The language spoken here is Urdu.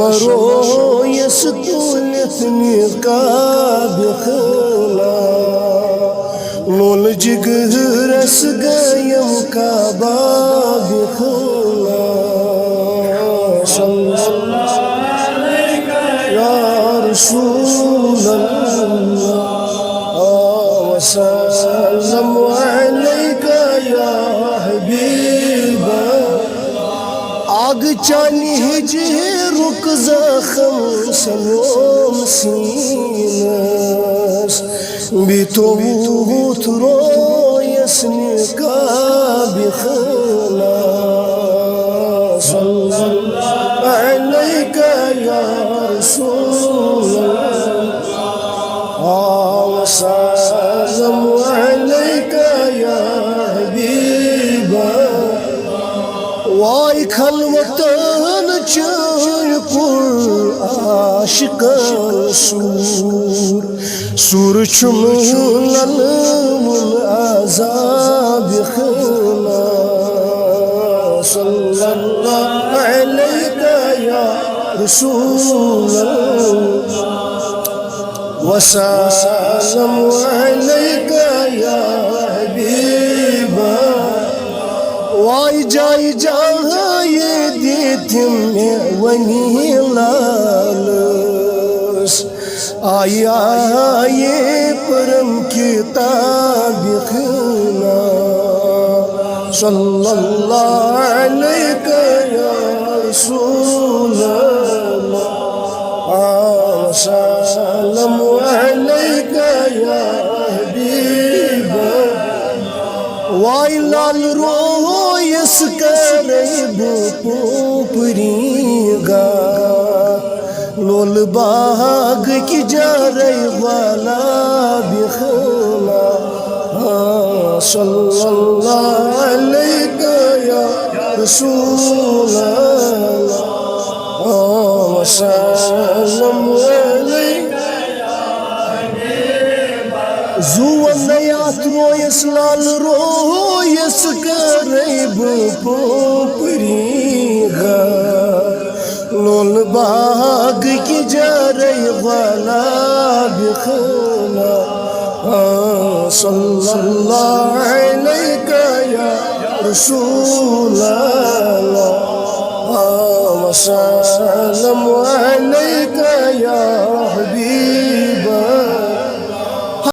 شمرو يستولث نقاب خلا لول جگر سقايم كباب خلا صلى الله عليك يا رسول الله وسلم عليك يا حبيب آگ چانی ہجی رک زخم سلوم سینس بیتوت رویس نقاب خلا صلی اللہ علیک یا رسول اللہ وسلم علیک یا حبیب وائی خلوتن چائی پر عاشقان سور چملن من عذاب خلا صلی اللہ علیک یا رسول اللہ وسلم علیک یا حبیب وائی جائی جائی دیتم ونی لالس آئی آئی پرم کتاب خلا صلی اللہ علیک یا رسول اللہ وسلم علیک یا حبیب وائی لال رویس کریب پوپری گا لول باغ کی جاری والا بخلا صلی اللہ علیک یا رسول اللہ وسلم علیک زوان نیات رویس لال رویس کریب پوپری گا لول باغ کی جاری والا بخلا صلی اللہ علیک یا رسول اللہ وسلم علیک یا حبیب